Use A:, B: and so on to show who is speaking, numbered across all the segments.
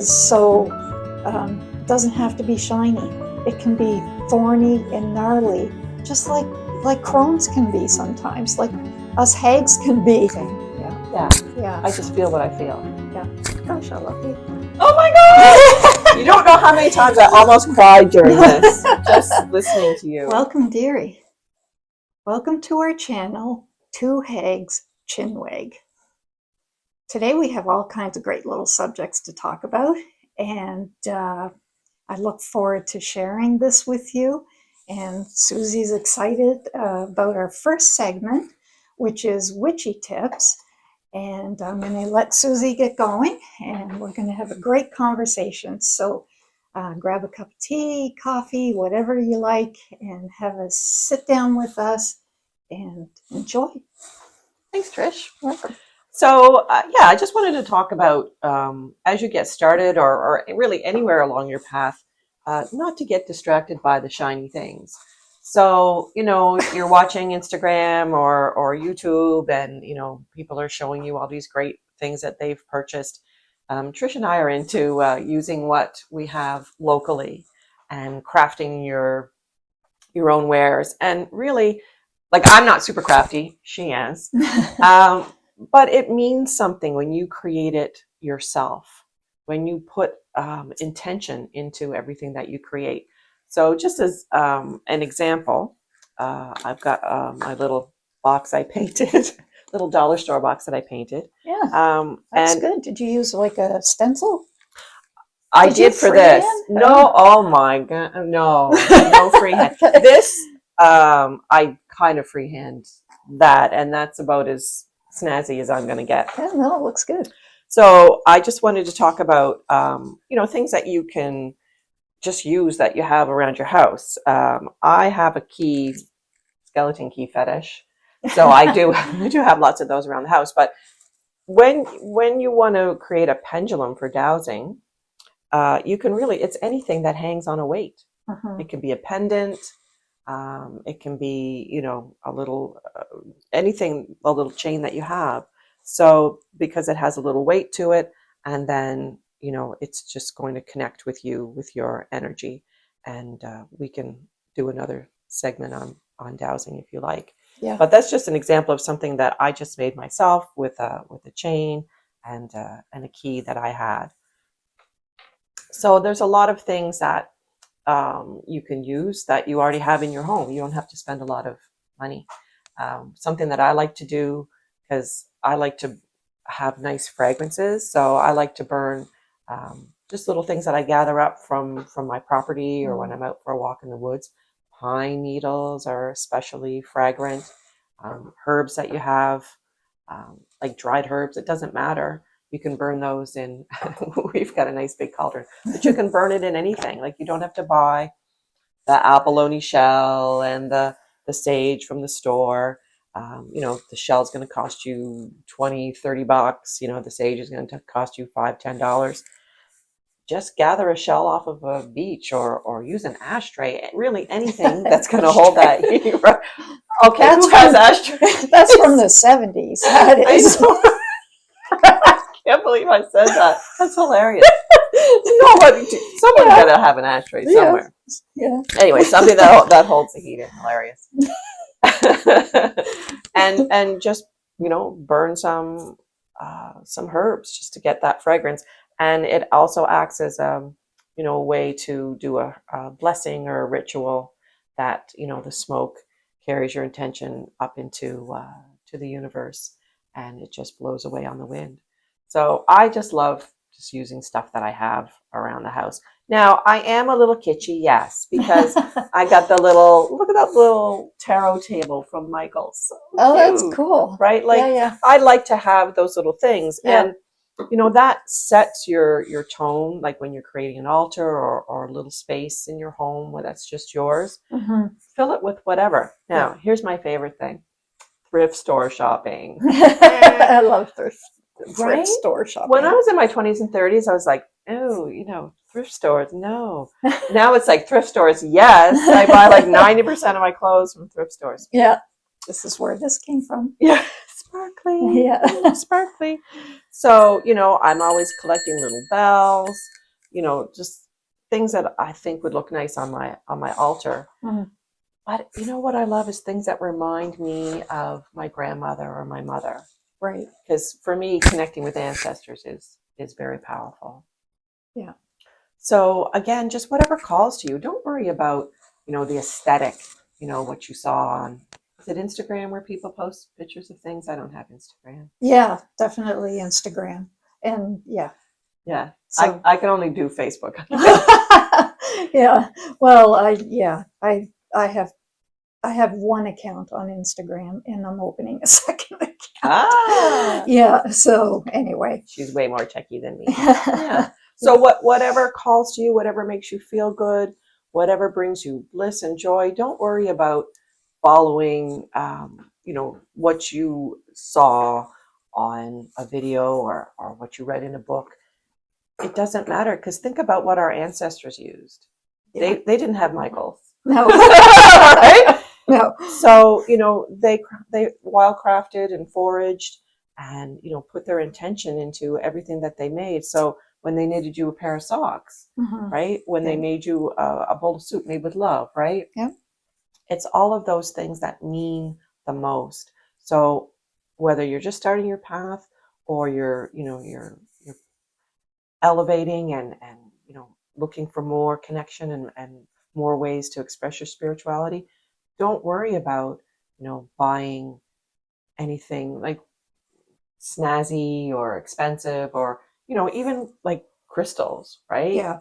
A: is so, it doesn't have to be shiny. It can be thorny and gnarly, just like crones can be sometimes, like us hags can be.
B: Yeah. I just feel what I feel.
A: Yeah. Gosh, I love you.
B: Oh my God! You don't know how many times I almost cried during this, just listening to you.
A: Welcome, dearie. Welcome to our channel, Two Hags Chinwag. Today we have all kinds of great little subjects to talk about, and I look forward to sharing this with you. And Susie's excited about our first segment, which is witchy tips. And I'm going to let Susie get going, and we're going to have a great conversation. So grab a cup of tea, coffee, whatever you like, and have a sit down with us and enjoy.
B: Thanks, Trish.
A: Welcome.
B: So, I just wanted to talk about, as you get started or really anywhere along your path, not to get distracted by the shiny things. So, if you're watching Instagram or YouTube and, people are showing you all these great things that they've purchased, Trish and I are into using what we have locally and crafting your own wares. And really, like, I'm not super crafty, she is. But it means something when you create it yourself, when you put intention into everything that you create. So just as an example, I've got my little box I painted, little dollar store box that I painted.
A: Yeah, that's good. Did you use like a stencil?
B: I did for this. No, oh my God, no freehand. This, I kind of freehand that, and that's about as snazzy as I'm going to get.
A: Yeah, no, it looks good.
B: So I just wanted to talk about, things that you can just use that you have around your house. I have a skeleton key fetish. So I do have lots of those around the house. But when you want to create a pendulum for dowsing, you can really, it's anything that hangs on a weight.
A: Uh-huh.
B: It can be a pendant. It can be, a little, anything, a little chain that you have. So because it has a little weight to it, and then, it's just going to connect with you, with your energy. And we can do another segment on dowsing if you like.
A: Yeah.
B: But that's just an example of something that I just made myself with a chain and a key that I had. So there's a lot of things that you can use that you already have in your home. You don't have to spend a lot of money. Something that I like to do, because I like to have nice fragrances, so I like to burn just little things that I gather up from my property or when I'm out for a walk in the woods. Pine needles are especially fragrant. Herbs that you have, like dried herbs, it doesn't matter. You can burn those in, we've got a nice big cauldron, but you can burn it in anything. Like, you don't have to buy the abalone shell and the sage from the store. The shell's going to cost you $20-$30. The sage is going to cost you $5-$10. Just gather a shell off of a beach or use an ashtray. Really anything that's going to hold that heat. Okay,
A: that's
B: who has ashtrays?
A: That's from the 70s. That is.
B: I can't believe I said that. That's hilarious. Someone's got to have an ashtray somewhere.
A: Yeah.
B: Anyway, something that holds the heat in. Hilarious. and just burn some herbs just to get that fragrance, and it also acts as a way to do a blessing or a ritual that the smoke carries your intention up into to the universe, and it just blows away on the wind. So I just love just using stuff that I have around the house. Now, I am a little kitschy, yes, because I got look at that little tarot table from Michael's. So
A: that's
B: cute,
A: cool.
B: right? Like,
A: yeah.
B: I like to have those little things.
A: Yeah.
B: And, that sets your tone, like when you're creating an altar or a little space in your home where that's just yours.
A: Mm-hmm.
B: Fill it with whatever. Now, here's my favorite thing. Thrift store shopping.
A: I love thrift store shopping.
B: When I was in my 20s and 30s, I was like, oh, thrift stores, no. Now it's like thrift stores, yes. I buy like 90% of my clothes from thrift stores.
A: Yeah. This is where this came from.
B: Yeah, it's sparkly.
A: Yeah.
B: Oh, sparkly. So, I'm always collecting little bells, just things that I think would look nice on my altar.
A: Mhm.
B: But what I love is things that remind me of my grandmother or my mother.
A: Right.
B: Because for me, connecting with ancestors is very powerful.
A: Yeah.
B: So again, just whatever calls to you. Don't worry about, the aesthetic, what you saw on, is it Instagram where people post pictures of things? I don't have Instagram.
A: Yeah, definitely Instagram. And yeah.
B: Yeah.
A: So
B: I can only do Facebook.
A: yeah. Well, I have one account on Instagram and I'm opening a second account.
B: Ah,
A: Yeah. So anyway.
B: she's way more techie than me. Yeah. So whatever calls to you, whatever makes you feel good, whatever brings you bliss and joy, don't worry about following, what you saw on a video or what you read in a book. It doesn't matter, because think about what our ancestors used.
A: Yeah.
B: They didn't have Michael.
A: No.
B: Right?
A: No.
B: So, they wildcrafted and foraged and, put their intention into everything that they made. So when they knitted you a pair of socks,
A: Mhm.
B: right? When they
A: Yeah.
B: made you a bowl of soup made with love, right?
A: Yeah.
B: It's all of those things that mean the most. So whether you're just starting your path or you're elevating and looking for more connection and more ways to express your spirituality, don't worry about buying anything like snazzy or expensive, or even like crystals, right?
A: Yeah.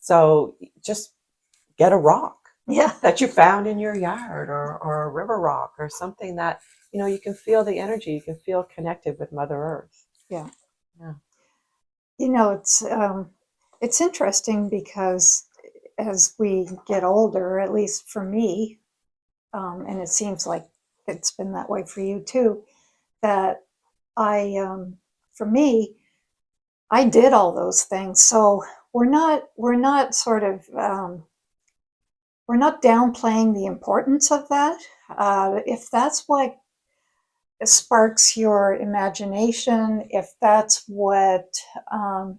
B: So just get a rock
A: Yeah.
B: that you found in your yard, or a river rock, or something that you can feel the energy, you can feel connected with Mother Earth.
A: Yeah.
B: Yeah.
A: It's interesting because as we get older, at least for me, and it seems like it's been that way for you too, that for me, I did all those things. So we're not we're not downplaying the importance of that. If that's what sparks your imagination, if that's what um,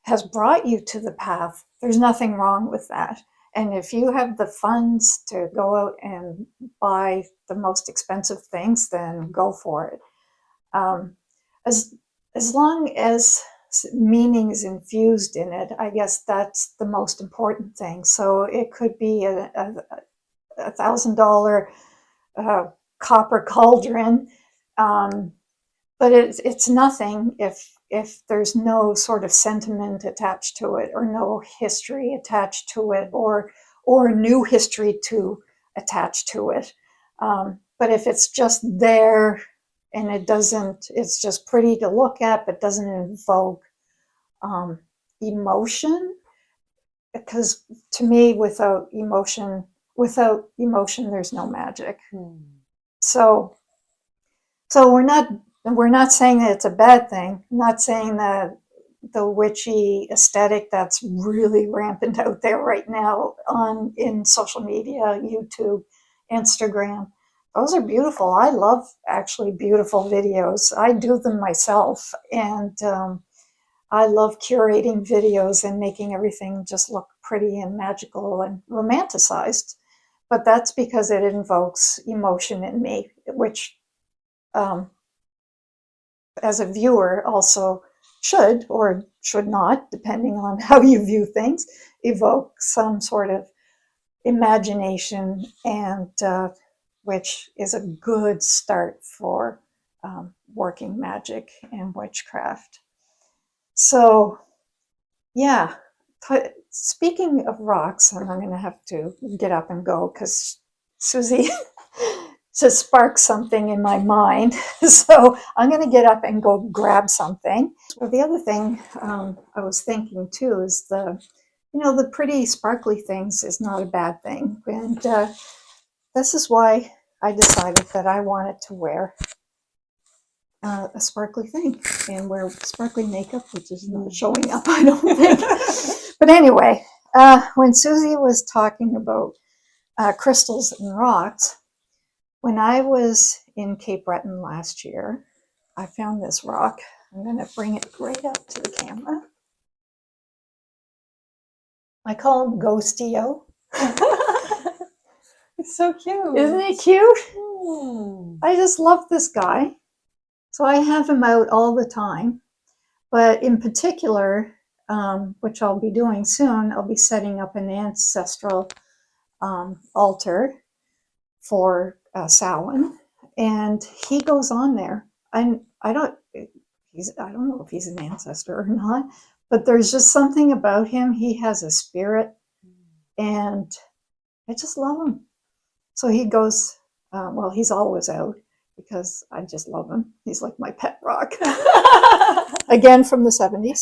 A: has brought you to the path, there's nothing wrong with that. And if you have the funds to go out and buy the most expensive things, then go for it. Um, as as long as meaning is infused in it, I guess that's the most important thing. So it could be $1,000 copper cauldron, um, but it's nothing if there's no sort of sentiment attached to it, or no history attached to it, or new history to attach to it. But if it's just there and it's just pretty to look at, but doesn't invoke um, emotion, because to me, without emotion, there's no magic. So so we're not saying that it's a bad thing. I'm not saying that the witchy aesthetic that's really rampant out there right now in social media, YouTube, Instagram, those are beautiful. I love actually beautiful videos. I do them myself, and I love curating videos and making everything just look pretty and magical and romanticized. But that's because it invokes emotion in me, which um, as a viewer also should or should not, depending on how you view things, evoke some sort of imagination, and which is a good start for working magic and witchcraft. So, yeah. Speaking of rocks, and I'm going to have to get up and go because Susie just sparked something in my mind. So I'm going to get up and go grab something. So the other thing I was thinking too is the pretty sparkly things is not a bad thing. And this is why I decided that I wanted to wear a sparkly thing and wear sparkly makeup, which is not showing up, I don't think. But anyway, when Susie was talking about crystals and rocks, When I was in Cape Breton last year, I found this rock. I'm going to bring it right up to the camera. I call him Ghostio.
B: It's so cute.
A: Isn't he cute?
B: Mm.
A: I just love this guy. So I have him out all the time. But in particular, which I'll be doing soon, I'll be setting up an ancestral altar for Samhain, and he goes on there. I don't know if he's an ancestor or not, but there's just something about him. He has a spirit, and I just love him. So he goes. Well, he's always out because I just love him. He's like my pet rock. Again from the 70s.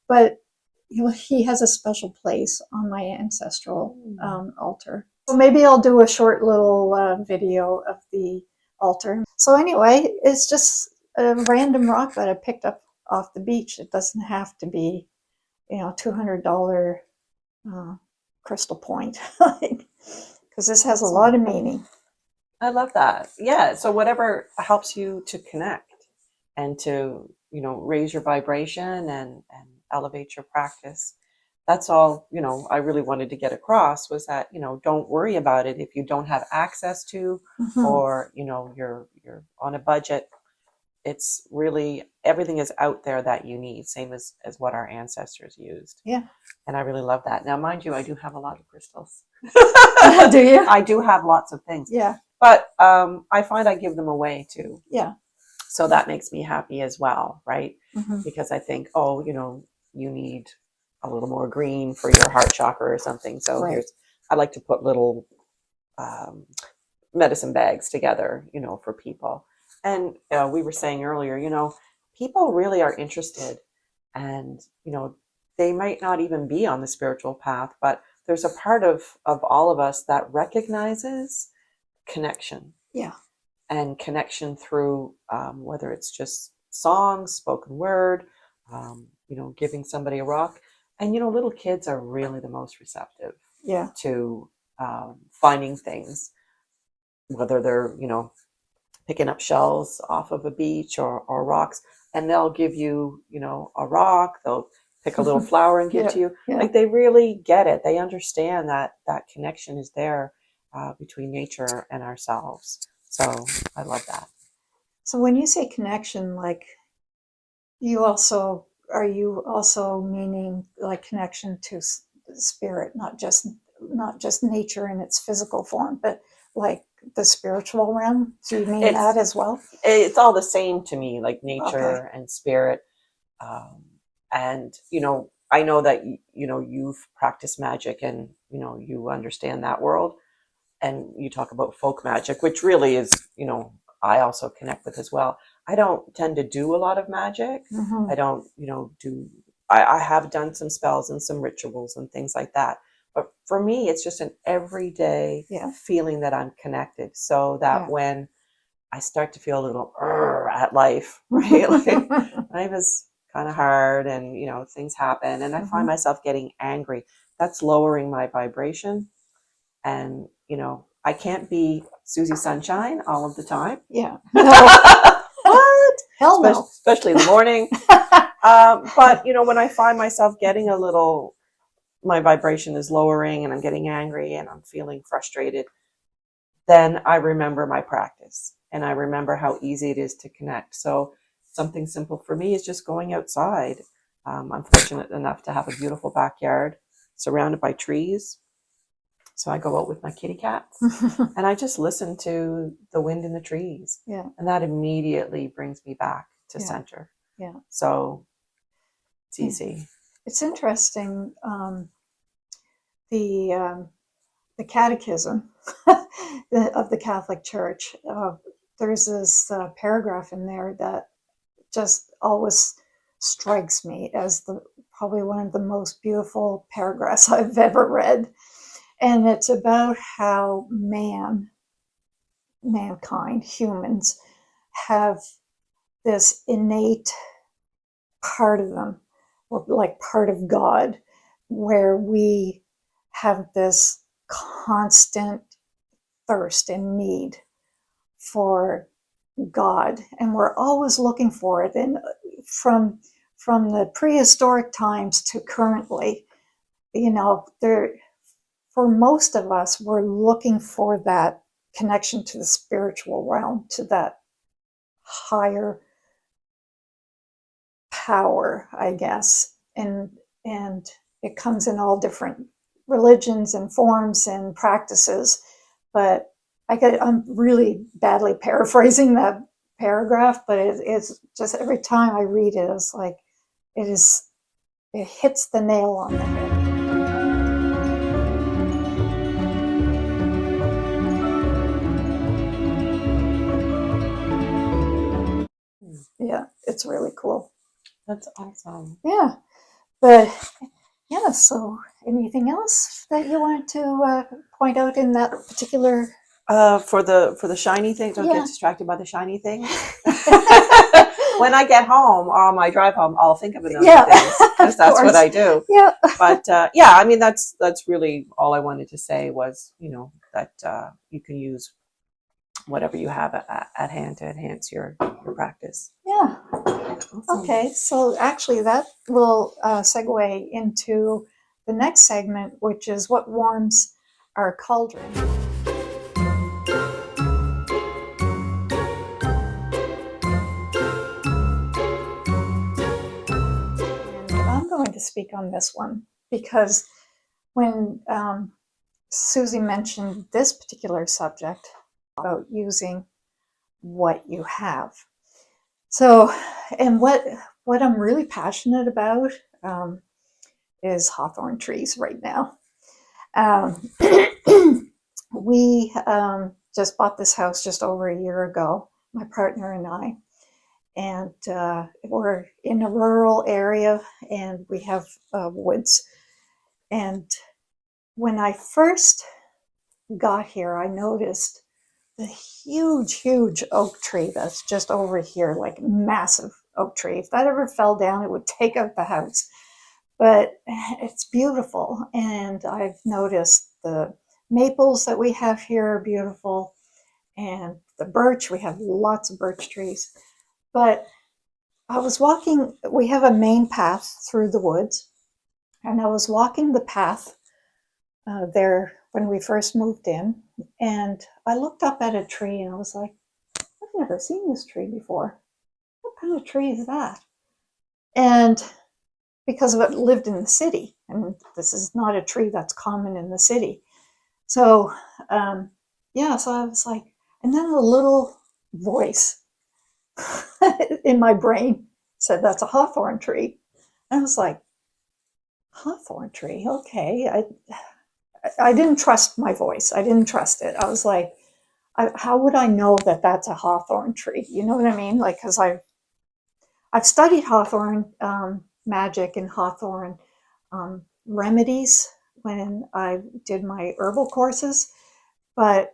A: But he has a special place on my ancestral altar. So maybe I'll do a short little video of the altar. So anyway, it's just a random rock that I picked up off the beach. It doesn't have to be, $200 crystal point, because this has a lot of meaning.
B: I love that. Yeah. So whatever helps you to connect and to, raise your vibration and elevate your practice. That's all, I really wanted to get across was that, don't worry about it if you don't have access to, or, you're on a budget. It's really, everything is out there that you need, same as what our ancestors used.
A: Yeah.
B: And I really love that. Now, mind you, I do have a lot of crystals.
A: Do you?
B: I do have lots of things.
A: Yeah.
B: But I find I give them away too.
A: Yeah.
B: So that makes me happy as well, right?
A: Mm-hmm.
B: Because I think, you need a little more green for your heart chakra or something. So
A: Right.
B: I like to put little medicine bags together, for people. And we were saying earlier, people really are interested, and they might not even be on the spiritual path, but there's a part of all of us that recognizes connection.
A: Yeah.
B: And connection through whether it's just songs, spoken word, giving somebody a rock. And little kids are really the most receptive.
A: Yeah.
B: To finding things, whether they're picking up shells off of a beach or rocks, and they'll give you a rock. They'll pick a little flower and give to you.
A: Yeah.
B: Like, they really get it. They understand that connection is there between nature and ourselves. So I love that.
A: So when you say connection, like, are you also meaning like connection to spirit, not just nature in its physical form, but like the spiritual realm? Do you mean that as well?
B: It's all the same to me, like nature
A: Okay.
B: and spirit. And I know that you've practiced magic, and you understand that world, and you talk about folk magic, which really is I also connect with as well. I don't tend to do a lot of magic.
A: Mm-hmm.
B: I don't I have done some spells and some rituals and things like that, but for me it's just an everyday feeling that I'm connected, so that when I start to feel a little at life, right? Like, life is kind of hard, and things happen, and I find myself getting angry. That's lowering my vibration, and I can't be Susie Sunshine all of the time.
A: Yeah. No.
B: What?
A: Hell no.
B: Especially in the morning. But when I find myself getting my vibration is lowering, and I'm getting angry, and I'm feeling frustrated, then I remember my practice, and I remember how easy it is to connect. So something simple for me is just going outside. I'm fortunate enough to have a beautiful backyard surrounded by trees. So I go out with my kitty cats and I just listen to the wind in the trees.
A: Yeah.
B: And that immediately brings me back to center.
A: Yeah.
B: So it's easy.
A: It's interesting. The catechism of the Catholic Church, there's this paragraph in there that just always strikes me as probably one of the most beautiful paragraphs I've ever read. And it's about how mankind, humans, have this innate part of them, or like part of God, where we have this constant thirst and need for God, and we're always looking for it. And from the prehistoric times to currently, there, for most of us, we're looking for that connection to the spiritual realm, to that higher power, I guess. And it comes in all different religions and forms and practices. But I'm really badly paraphrasing that paragraph, but it's just every time I read it, it's like it hits the nail on the head. Yeah, it's really cool.
B: That's awesome.
A: Yeah, but yeah, so anything else that you wanted to point out in that particular?
B: For the shiny thing, don't
A: Yeah.
B: get distracted by the shiny thing. When I get home on my drive home, I'll think of another things because that's what I do.
A: Yeah.
B: But yeah, I mean that's really all I wanted to say was that you can use whatever you have at hand to enhance your practice.
A: Yeah.
B: Awesome.
A: Okay, so actually that will segue into the next segment, which is what warms our cauldron. And I'm going to speak on this one because when Susie mentioned this particular subject about using what you have. So, and what I'm really passionate about is hawthorn trees right now. We just bought this house just over a year ago, my partner and I, and we're in a rural area and we have woods. And when I first got here, I noticed the huge oak tree that's just over here, like massive oak tree. If that ever fell down, it would take out the house. But it's beautiful. And I've noticed the maples that we have here are beautiful. And the birch, we have lots of birch trees. But I was walking, we have a main path through the woods. And I was walking the path there when we first moved in. And I looked up at a tree and I was like, I've never seen this tree before. What kind of tree is that? And because it lived in the city, and this is not a tree that's common in the city. So, yeah, so I was like, and then a little voice in my brain said, that's a hawthorn tree. And I was like, hawthorn tree, okay. I didn't trust my voice. I didn't trust it. I was like, how would I know that that's a hawthorn tree? You know what I mean? Like, because I've studied hawthorn magic and hawthorn remedies when I did my herbal courses, but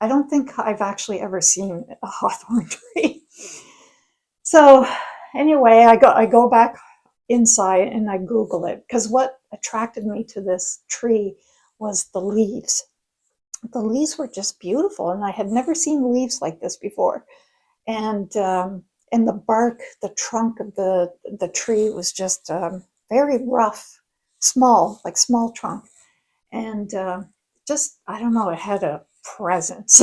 A: I don't think I've actually ever seen a hawthorn tree. So anyway, I go back inside and I Google it because what attracted me to this tree was the leaves. The leaves were just beautiful, and I had never seen leaves like this before. And the bark, the trunk of the tree was just very rough, small, like small trunk, and just I don't know, it had a presence.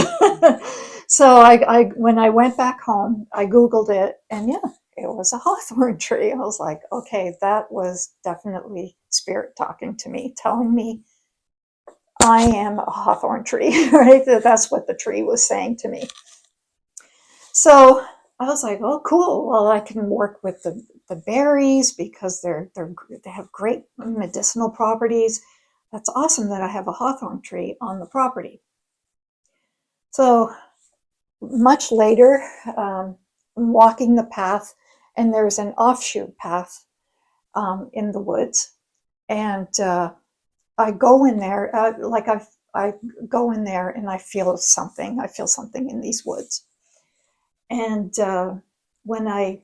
A: So I when I went back home, I Googled it, and yeah, it was a hawthorn tree. I was like, okay, that was definitely spirit talking to me, telling me I am a hawthorn tree, right? That's what the tree was saying to me. So I was like, oh, cool. Well, I can work with the berries because they have great medicinal properties. That's awesome that I have a hawthorn tree on the property. So much later, I'm walking the path, and there's an offshoot path in the woods, and I go in there, I go in there, and I feel something. I feel something in these woods. And when I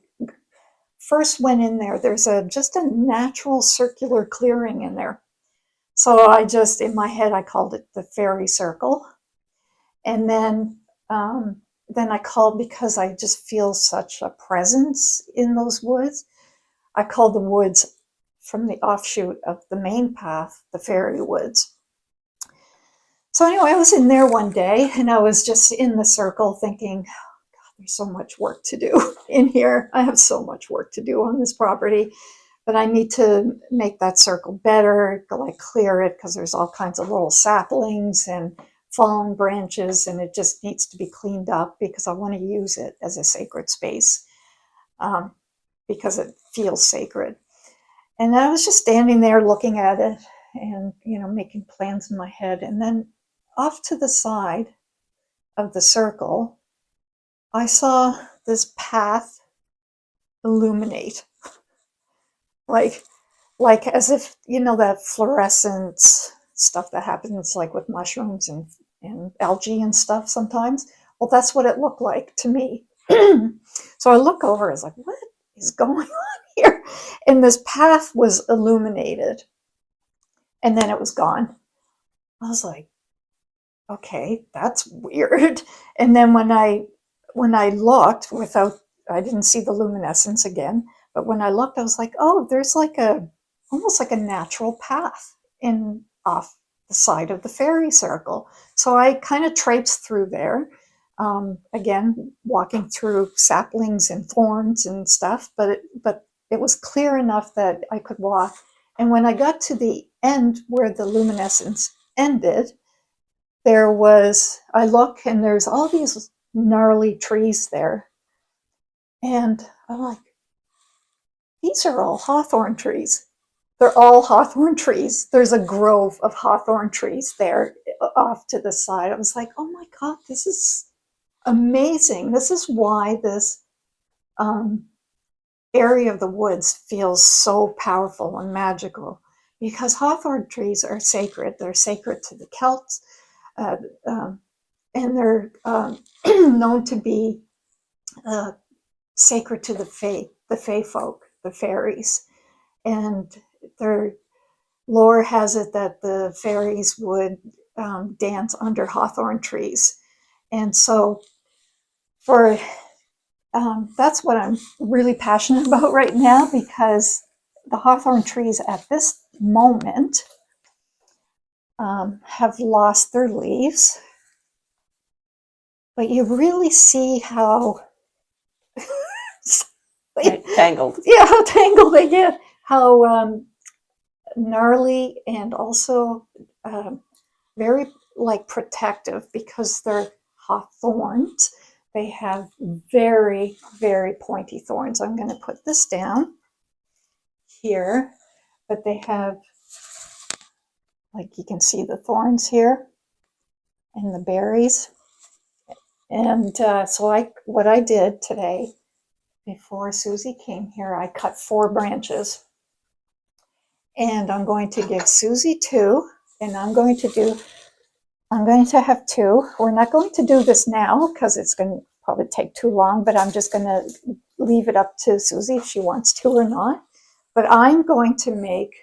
A: first went in there, there's just a natural circular clearing in there. So I just, in my head, I called it the fairy circle. And then I called, because I just feel such a presence in those woods, I called the woods from the offshoot of the main path, the fairy woods. So anyway, I was in there one day and I was just in the circle thinking, God, there's so much work to do in here. I have so much work to do on this property, but I need to make that circle better, like clear it, because there's all kinds of little saplings and fallen branches, and it just needs to be cleaned up because I want to use it as a sacred space, because it feels sacred. And I was just standing there looking at it and, making plans in my head. And then off to the side of the circle, I saw this path illuminate, like as if, that fluorescence stuff that happens like with mushrooms and algae and stuff sometimes. Well, that's what it looked like to me. So I look over, I was like, what is going on here? And this path was illuminated and then it was gone. I was like, okay, that's weird. And then when I looked, I didn't see the luminescence again, but when I looked, I was like, oh, there's almost like a natural path in off the side of the fairy circle. So I kind of traipsed through there, again, walking through saplings and thorns and stuff, but it was clear enough that I could walk. And when I got to the end where the luminescence ended, I look and there's all these gnarly trees there. And I'm like, these are all hawthorn trees. They're all hawthorn trees. There's a grove of hawthorn trees there off to the side. I was like, oh my God, this is amazing. This is why this area of the woods feels so powerful and magical, because hawthorn trees are sacred. They're sacred to the Celts, and they're known to be sacred to the fae folk, the fairies. And their lore has it that the fairies would dance under hawthorn trees. And so that's what I'm really passionate about right now, because the hawthorn trees at this moment have lost their leaves. But you really see how
B: tangled.
A: Yeah, how tangled they get, how gnarly, and also very protective, because they're hawthorns. They have very, very pointy thorns. I'm going to put this down here, but they have, you can see the thorns here and the berries. And so what I did today, before Susie came here, I cut 4 branches. And I'm going to give Susie 2, and I'm going to have 2. We're not going to do this now because it's going to probably take too long, but I'm just going to leave it up to Susie if she wants to or not. But I'm going to make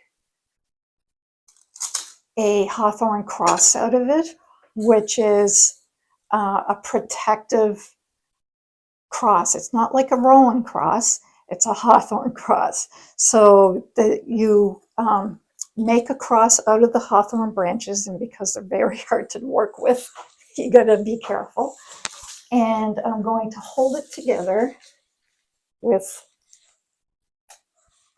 A: a hawthorn cross out of it, which is a protective cross. It's not like a Rowan cross, it's a hawthorn cross. So that you make a cross out of the hawthorn branches, and because they're very hard to work with, you gotta be careful. And I'm going to hold it together with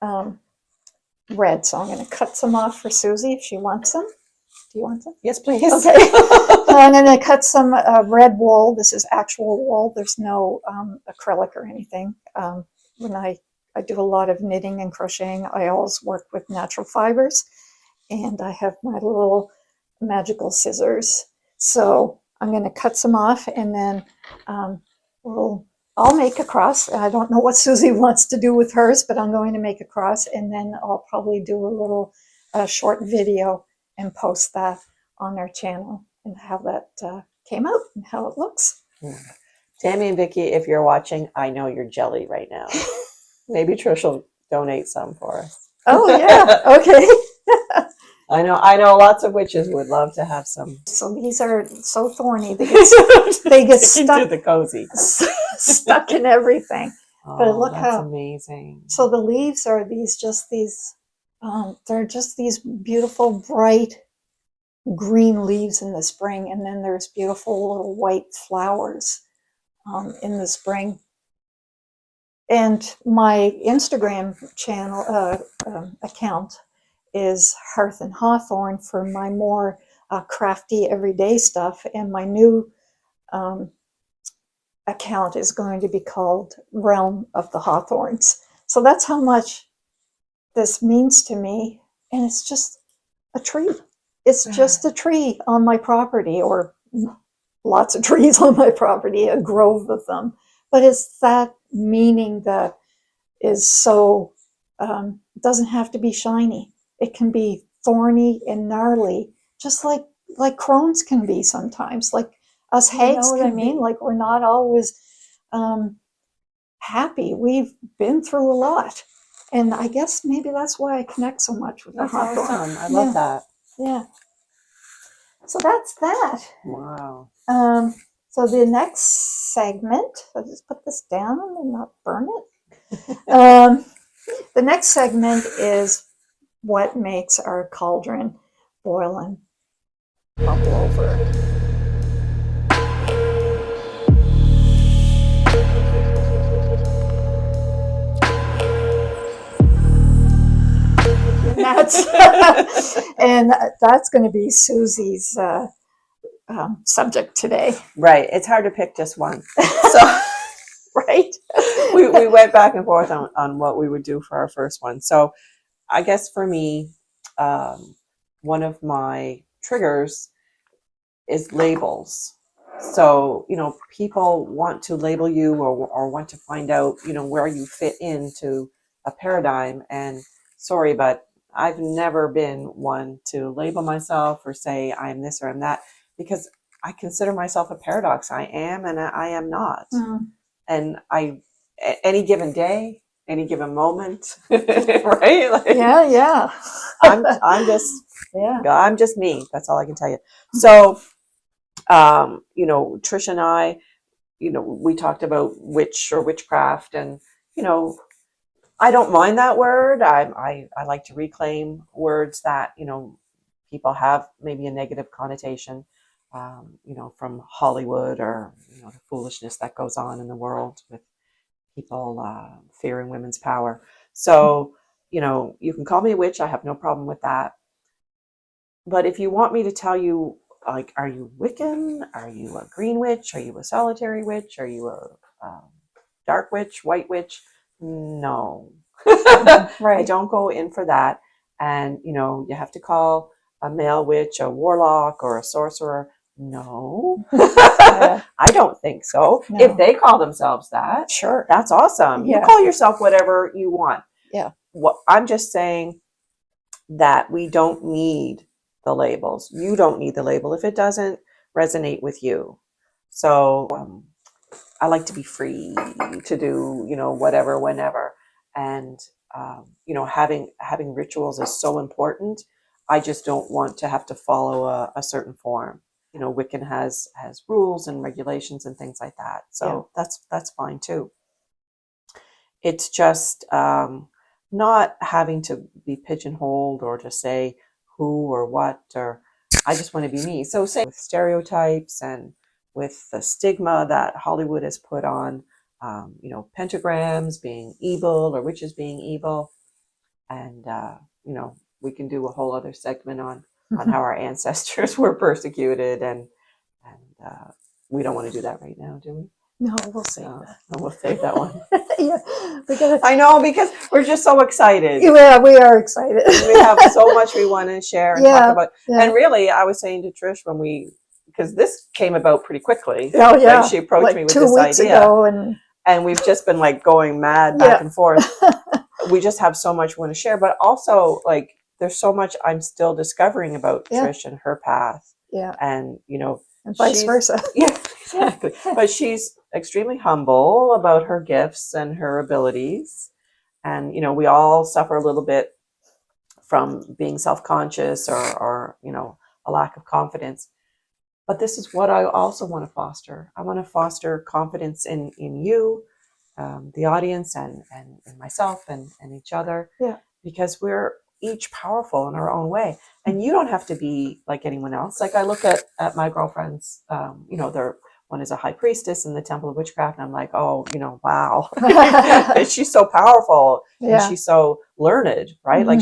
A: red. So I'm going to cut some off for Susie if she wants them. Do you want them?
B: Yes, please.
A: Okay. So I'm going to cut some red wool. This is actual wool. There's no acrylic or anything. When I do a lot of knitting and crocheting, I always work with natural fibers. And I have my little magical scissors. So I'm going to cut some off, and then I'll make a cross. I don't know what Susie wants to do with hers, but I'm going to make a cross, and then I'll probably do a little short video and post that on our channel, and how that came out and how it looks.
B: Tammy and Vicki, if you're watching, I know you're jelly right now. Maybe Trish will donate some for us.
A: Oh, yeah. Okay.
B: I know lots of witches would love to have some.
A: So these are so thorny. They get stuck
B: to the cozy.
A: stuck in everything. But
B: Oh,
A: look
B: that's
A: how.
B: amazing.
A: So the leaves are they're just these beautiful bright green leaves in the spring, and then there's beautiful little white flowers in the spring. And my Instagram channel account is Hearth and Hawthorn for my more crafty everyday stuff, and my new um, account is going to be called Realm of the Hawthorns. So that's how much this means to me, and it's just a tree. It's just a tree on my property, or lots of trees on my property, a grove of them. But it's that meaning that is so, doesn't have to be shiny. It can be thorny and gnarly, just like crones can be sometimes, like us hags can be. Like we're not always happy. We've been through a lot. And I guess maybe that's why I connect so much with the Hawthorn.
B: Awesome. I love that.
A: Yeah. So that's that.
B: Wow.
A: So the next segment, I'll just put this down and not burn it. The next segment is what makes our cauldron boil and bubble over. And that's going to be Susie's subject today.
B: Right. It's hard to pick just one. So
A: right.
B: we went back and forth on what we would do for our first one. So I guess for me, one of my triggers is labels. So, people want to label you or want to find out, where you fit into a paradigm. And sorry, but I've never been one to label myself or say I'm this or I'm that, because I consider myself a paradox. I am and I am not.
A: Mm.
B: And any given day, any given moment, right? Like,
A: yeah.
B: I'm just me. That's all I can tell you. So, Trish and I, we talked about witch or witchcraft, and I don't mind that word. I like to reclaim words that people have maybe a negative connotation, from Hollywood, or the foolishness that goes on in the world with people fearing women's power. So you can call me a witch. I have no problem with that. But if you want me to tell you, like, are you Wiccan? Are you a green witch? Are you a solitary witch? Are you a dark witch, white witch? No.
A: Right.
B: I don't go in for that. And, you have to call a male witch a warlock or a sorcerer. No. I don't think so.
A: No.
B: If they call themselves that,
A: sure,
B: that's awesome.
A: Yeah.
B: You call yourself whatever you want.
A: Yeah.
B: I'm just saying that we don't need the labels. You don't need the label if it doesn't resonate with you. So I like to be free to do, whatever, whenever. And, having rituals is so important. I just don't want to have to follow a certain form. Wiccan has rules and regulations and things like that. So that's fine too. It's just not having to be pigeonholed or to say who or what, or I just want to be me. So say with stereotypes and with the stigma that Hollywood has put on, pentagrams being evil or witches being evil. And, we can do a whole other segment on how our ancestors were persecuted, and we don't want to do that right now, do we?
A: No, we'll save that.
B: We'll save that one.
A: Yeah,
B: I know, because we're just so excited.
A: Yeah, we are excited.
B: We have so much we want to share and talk about.
A: Yeah.
B: And really, I was saying to Trish because this came about pretty quickly.
A: Oh yeah,
B: like she approached me with
A: 2
B: this
A: weeks
B: idea,
A: ago,
B: and we've just been like going mad back and forth. We just have so much we want to share, but also like there's so much I'm still discovering about Trish and her path.
A: Yeah,
B: and
A: and vice versa.
B: Yeah, exactly. But she's extremely humble about her gifts and her abilities. And, we all suffer a little bit from being self-conscious or a lack of confidence. But this is what I also want to foster. I want to foster confidence in you, the audience, and myself and each other.
A: Yeah.
B: Because we're each powerful in our own way. And you don't have to be like anyone else. Like I look at my girlfriends, one is a high priestess in the Temple of Witchcraft. And I'm like, oh, wow. She's so powerful and she's so learned, right? Like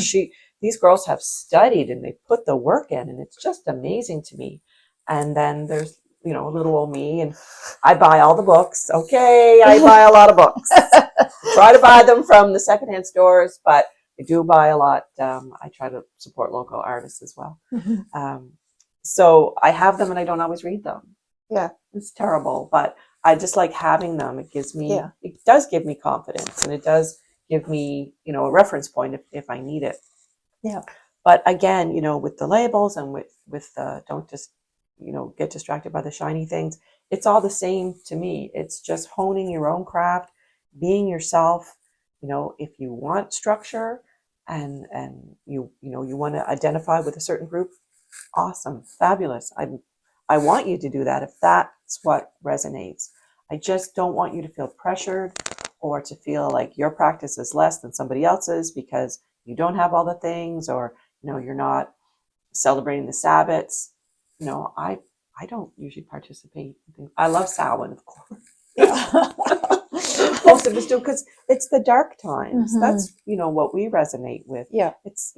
B: these girls have studied and they put the work in, and it's just amazing to me. And then there's, little old me, and I buy all the books. Okay. I buy a lot of books. Try to buy them from the secondhand stores, but I do buy a lot. I try to support local artists as well. So I have them and I don't always read them.
A: Yeah.
B: It's terrible, but I just like having them. It gives me, it does give me confidence, and it does give me, a reference point if I need it.
A: Yeah.
B: But again, with the labels and with don't just, get distracted by the shiny things. It's all the same to me. It's just honing your own craft, being yourself. If you want structure and you want to identify with a certain group, awesome, fabulous. I want you to do that if that's what resonates. I just don't want you to feel pressured or to feel like your practice is less than somebody else's because you don't have all the things, or you're not celebrating the Sabbats. I don't usually participate in things. I love Samhain, of course.
A: Yeah.
B: Most of us do, because it's the dark times. That's what we resonate with.
A: Yeah.
B: It's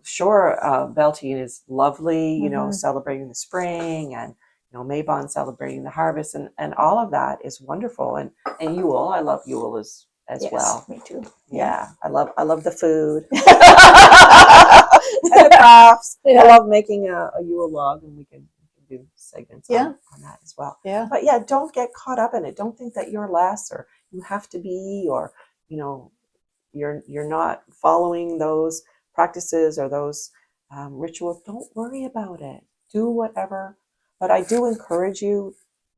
B: sure, Beltane is lovely, celebrating the spring, and Mabon celebrating the harvest, and all of that is wonderful. And Yule, I love Yule as
A: yes,
B: well.
A: Me too.
B: Yeah, I love the food and the crafts.
A: Yeah.
B: I love making a Yule log, and we can do segments on that as well.
A: Yeah.
B: But don't get caught up in it. Don't think that you're less, or you have to be, or you're not following those practices or those rituals. Don't worry about it. Do whatever. But I do encourage you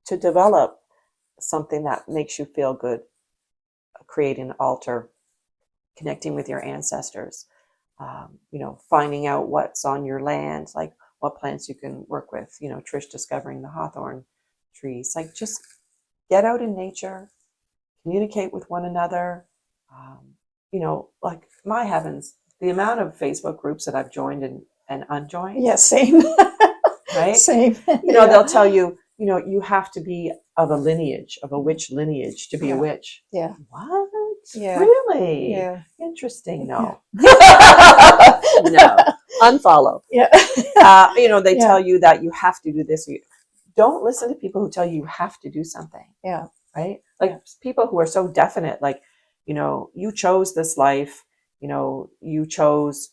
B: to develop something that makes you feel good. Creating an altar, connecting with your ancestors, finding out what's on your land, like what plants you can work with. Trish discovering the Hawthorn trees. Like, just get out in nature, communicate with one another. Like, my heavens, the amount of Facebook groups that I've joined and unjoined.
A: Yeah, same.
B: Right?
A: Same.
B: They'll tell you, you have to be of a lineage, of a witch lineage to be a witch.
A: Yeah.
B: What?
A: Yeah.
B: Really?
A: Yeah.
B: Interesting. No. No. Unfollow.
A: Yeah.
B: They tell you that you have to do this. Don't listen to people who tell you have to do something.
A: Yeah.
B: Right? Like, people who are so definite, like, you chose this life, you chose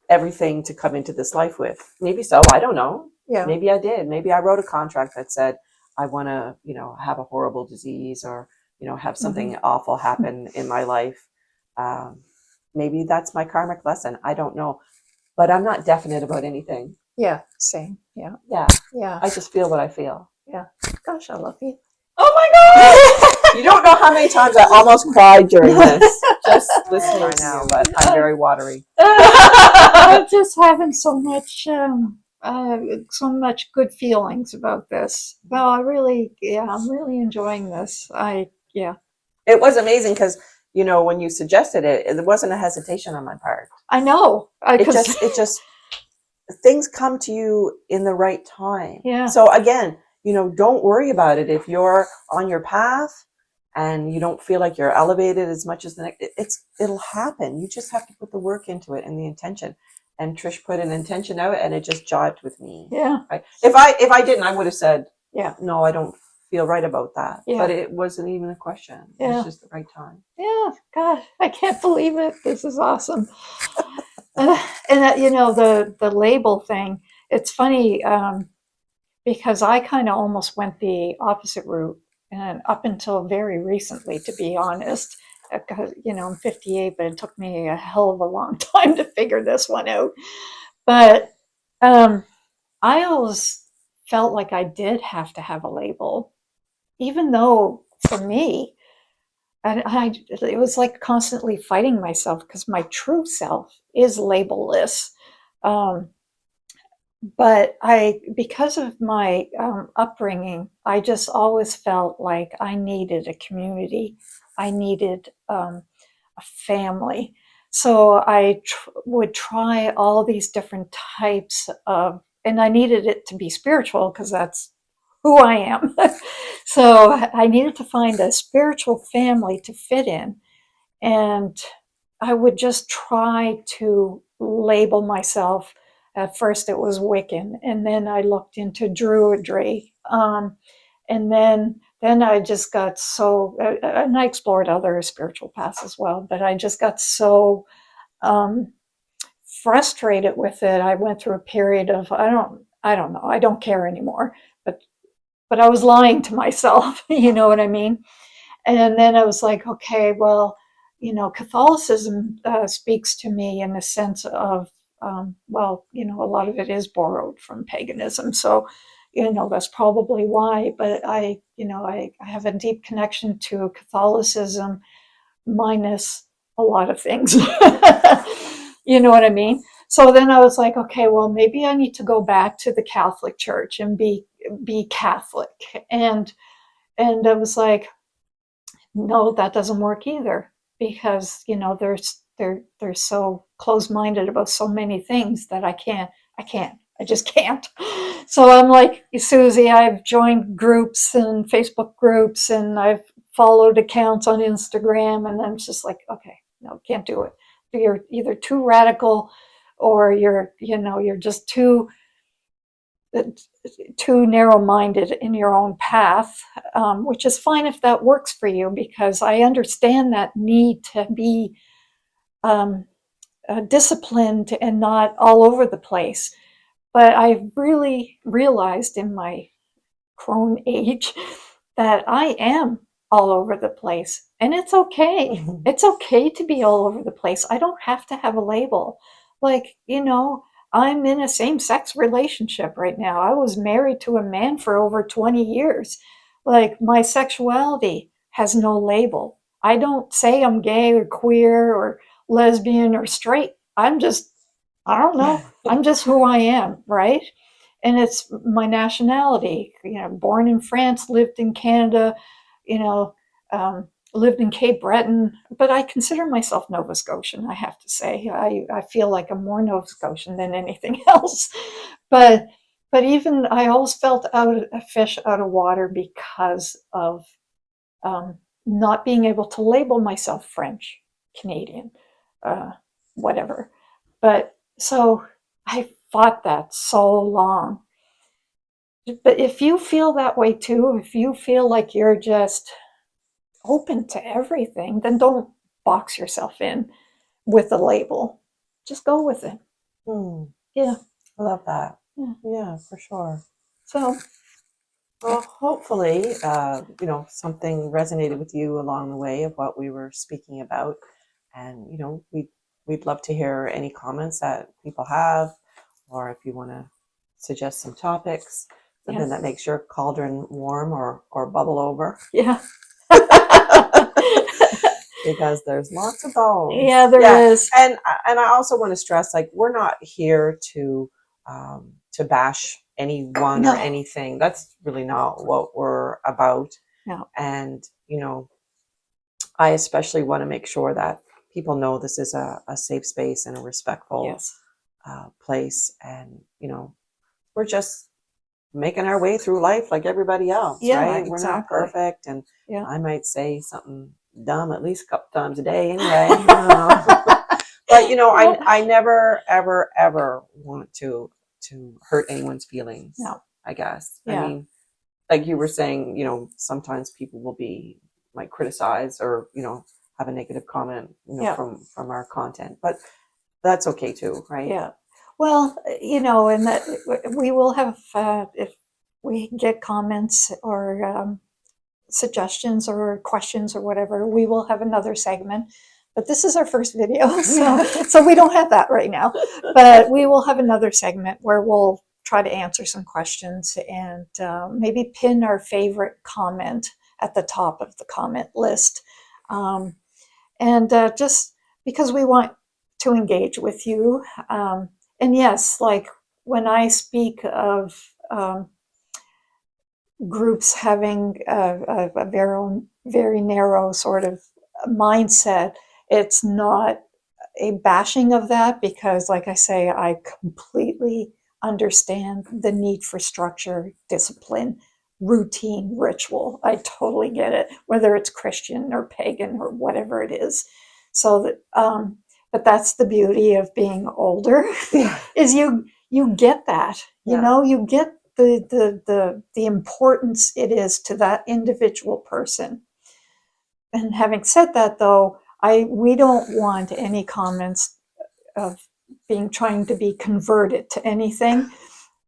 B: everything to come into this life with. Maybe so. I don't know.
A: Yeah.
B: Maybe I did. Maybe I wrote a contract that said I want to, have a horrible disease, or, have something awful happen in my life. Maybe that's my karmic lesson. I don't know. But I'm not definite about anything.
A: Yeah. Same. Yeah.
B: Yeah.
A: Yeah.
B: I just feel what I feel.
A: Yeah. Gosh, I love you.
B: Oh my God! You don't know how many times I almost cried during this. Just listening right now, but I'm very watery.
A: I'm just having so much good feelings about this. Well, I'm really enjoying this.
B: It was amazing because, when you suggested it, it wasn't a hesitation on my part.
A: I know.
B: It just things come to you in the right time.
A: Yeah.
B: So again, don't worry about it if you're on your path and you don't feel like you're elevated as much as the next. It'll happen. You just have to put the work into it and the intention. And Trish put an intention out, and it just jived with me.
A: Yeah.
B: Right? If I didn't, I would have said,
A: yeah,
B: no, I don't feel right about that.
A: Yeah.
B: But it wasn't even a question. It was just the right time.
A: Yeah. God, I can't believe it. This is awesome. And the label thing. It's funny because I kind of almost went the opposite route, and up until very recently, to be honest. Because, I'm 58, but it took me a hell of a long time to figure this one out. But I always felt like I did have to have a label, even though for me, and it was like constantly fighting myself because my true self is labelless. Um, but because of my upbringing, I just always felt like I needed a community. I needed a family. So I would try all these different types of, and I needed it to be spiritual because that's who I am. So I needed to find a spiritual family to fit in. And I would just try to label myself. At first, it was Wiccan, and then I looked into Druidry, and then I just got so, and I explored other spiritual paths as well. But I just got so um, frustrated with it. I went through a period of I don't know, I don't care anymore. But I was lying to myself. You know what I mean? And then I was like, okay, well, Catholicism speaks to me in the sense of, well, a lot of it is borrowed from paganism. So, that's probably why. But I have a deep connection to Catholicism minus a lot of things. You know what I mean? So then I was like, okay, well, maybe I need to go back to the Catholic Church and be Catholic. And I was like, no, that doesn't work either because they're so closed-minded about so many things that I just can't. So I'm like, Susie, I've joined groups and Facebook groups and I've followed accounts on Instagram, and I'm just like, okay, no, can't do it. You're either too radical or you're just too narrow-minded in your own path, which is fine if that works for you, because I understand that need to be um, disciplined and not all over the place. But I really realized in my crone age that I am all over the place. And it's okay. It's okay to be all over the place. I don't have to have a label. Like, I'm in a same sex relationship right now. I was married to a man for over 20 years. Like, my sexuality has no label. I don't say I'm gay or queer or lesbian or straight. I don't know. I'm just who I am, right? And it's my nationality. Born in France, lived in Canada, you know, lived in Cape Breton, but I consider myself Nova Scotian. I have to say, I feel like I'm more Nova Scotian than anything else. But even I always felt a fish out of water because of not being able to label myself French, Canadian, uh, whatever. But so I fought that so long. But if you feel that way too, if you feel like you're just open to everything, then don't box yourself in with a label. Just go with it.
B: Hmm.
A: Yeah.
B: I love that.
A: Yeah.
B: Yeah, for sure.
A: So,
B: Well, hopefully, something resonated with you along the way of what we were speaking about, and we'd love to hear any comments that people have, or if you want to suggest some topics, something that makes your cauldron warm or bubble over.
A: Yeah.
B: Because there's lots of those.
A: Yeah, there is.
B: And I also want to stress, like, we're not here to bash anyone or anything. That's really not what we're about.
A: No.
B: And I especially want to make sure that people know this is a safe space and a respectful place. And we're just making our way through life like everybody else, right? We're not perfect, and I might say something dumb at least a couple times a day anyway. But I never ever want to hurt anyone's feelings.
A: No.
B: I guess.
A: Yeah.
B: I mean, like you were saying, sometimes people might criticize or have a negative comment from our content, but that's okay too, right?
A: Yeah. Well, and that we will have, if we get comments or suggestions or questions or whatever, we will have another segment. But this is our first video, so we don't have that right now. But we will have another segment where we'll try to answer some questions and maybe pin our favorite comment at the top of the comment list. And just because we want to engage with you. And yes, like when I speak of groups having a very narrow sort of mindset, it's not a bashing of that, because like I say, I completely understand the need for structure, discipline, routine, ritual. I totally get it, whether it's Christian or pagan or whatever it is. So that but that's the beauty of being older is you get that. You
B: Yeah.
A: know, you get the importance it is to that individual person. And having said that, though, we don't want any comments of trying to be converted to anything.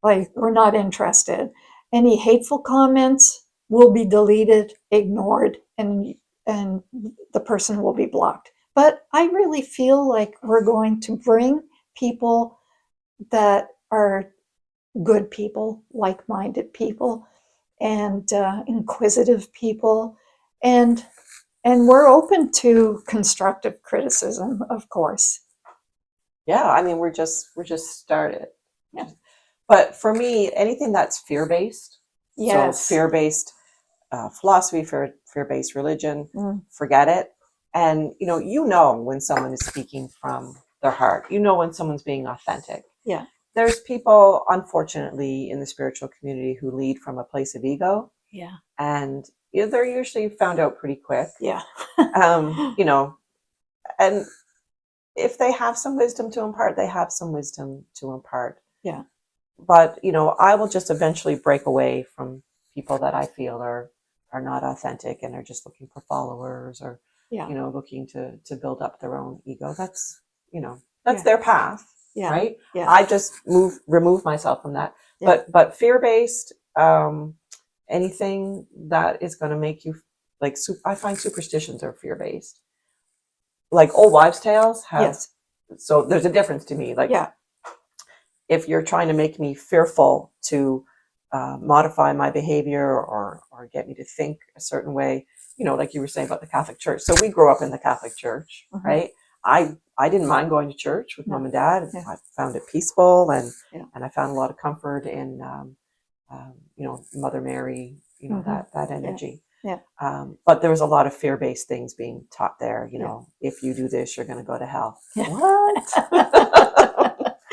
A: Like, we're not interested. Any hateful comments will be deleted, ignored, and the person will be blocked. But I really feel like we're going to bring people that are good people, like-minded people, and inquisitive people, and we're open to constructive criticism, of course.
B: Yeah, I mean, we're just started.
A: Yeah.
B: But for me, anything that's fear-based,
A: Yes.
B: so fear-based philosophy, fear-based religion, forget it. And you know when someone is speaking from their heart. You know when someone's being authentic.
A: Yeah.
B: There's people, unfortunately, in the spiritual community who lead from a place of ego.
A: Yeah.
B: And they're usually found out pretty quick.
A: Yeah.
B: And if they have some wisdom to impart, they have some wisdom to impart.
A: Yeah.
B: But I will just eventually break away from people that I feel are not authentic and are just looking for followers, or looking to build up their own ego. That's their path.
A: Yeah.
B: Right.
A: Yeah.
B: I just remove myself from that.
A: Yeah.
B: But fear-based, anything that is going to make you like, I find superstitions are fear-based. Like old wives' tales have.
A: Yes.
B: So there's a difference to me. Like,
A: yeah.
B: If you're trying to make me fearful to modify my behavior, or get me to think a certain way, like you were saying about the Catholic Church. So we grew up in the Catholic Church, right? I didn't mind going to church with mom and dad.
A: Yeah.
B: I found it peaceful, and
A: Yeah.
B: I found a lot of comfort in Mother Mary, that energy.
A: Yeah.
B: But there was a lot of fear-based things being taught there. If you do this, you're going to go to hell.
A: Yeah.
B: What?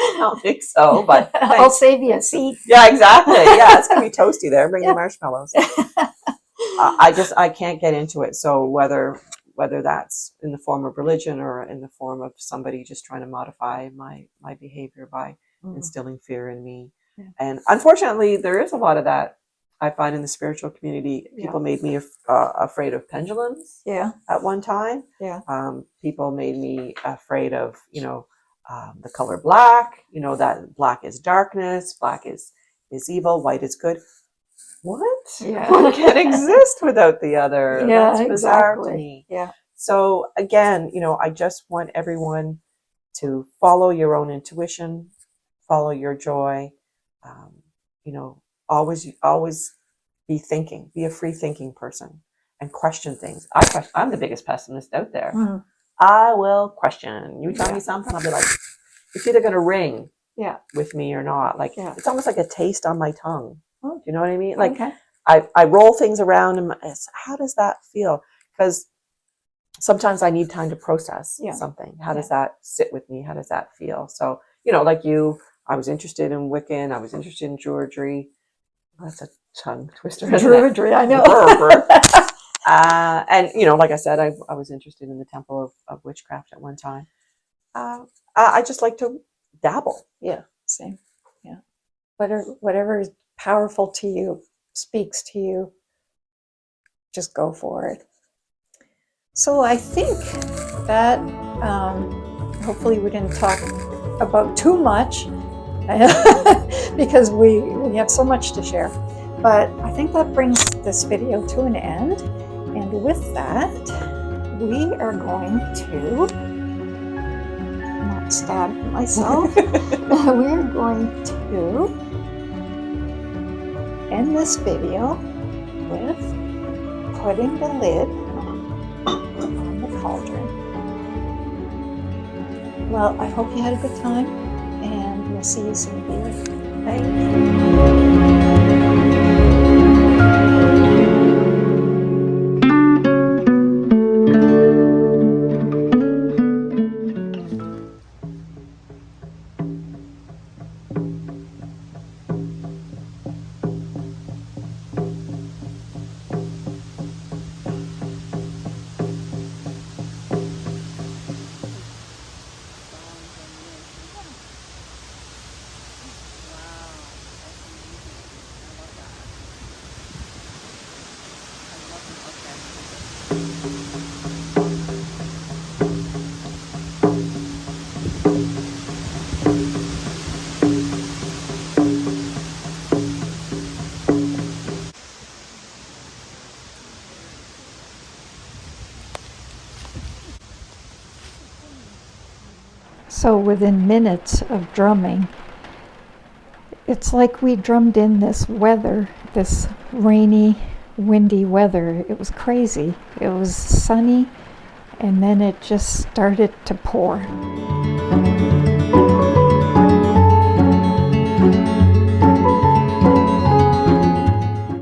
B: I don't think so, but
A: I'll save you a seat.
B: Yeah, exactly. Yeah, it's going to be toasty there. Bring the marshmallows. I can't get into it. So whether that's in the form of religion or in the form of somebody just trying to modify my behavior by instilling fear in me. Yeah. And unfortunately, there is a lot of that. I find in the spiritual community, people made me afraid of pendulums.
A: Yeah.
B: At one time.
A: Yeah.
B: People made me afraid of the color black. That black is darkness, black is evil, white is good. What?
A: Yeah.
B: One can't exist without the other.
A: Yeah,
B: That's bizarre
A: exactly.
B: to me.
A: Yeah.
B: So again, I just want everyone to follow your own intuition, follow your joy. Always be thinking, be a free thinking person, and question things. I'm the biggest pessimist out there. Mm-hmm. I will question. You tell me something, I'll be like, it's either going to ring with me or not. Like, it's almost like a taste on my tongue. Oh. Do you know what I mean? Like, I roll things around and how does that feel? Because sometimes I need time to process something. How does that sit with me? How does that feel? So, like you, I was interested in Wiccan. I was interested in Druidry. That's a tongue twister.
A: Druidry, I know.
B: And, like I said, I was interested in the temple of witchcraft at one time. I just like to dabble.
A: Yeah, same. Yeah. Whatever is powerful to you, speaks to you, just go for it. So I think that hopefully we didn't talk about too much because we have so much to share. But I think that brings this video to an end. And with that, we are going to not stab myself. We're going to end this video with putting the lid on the cauldron. Well, I hope you had a good time, and we'll see you soon, dear.
B: Thanks.
A: So within minutes of drumming, it's like we drummed in this weather, this rainy, windy weather. It was crazy. It was sunny, and then it just started to pour.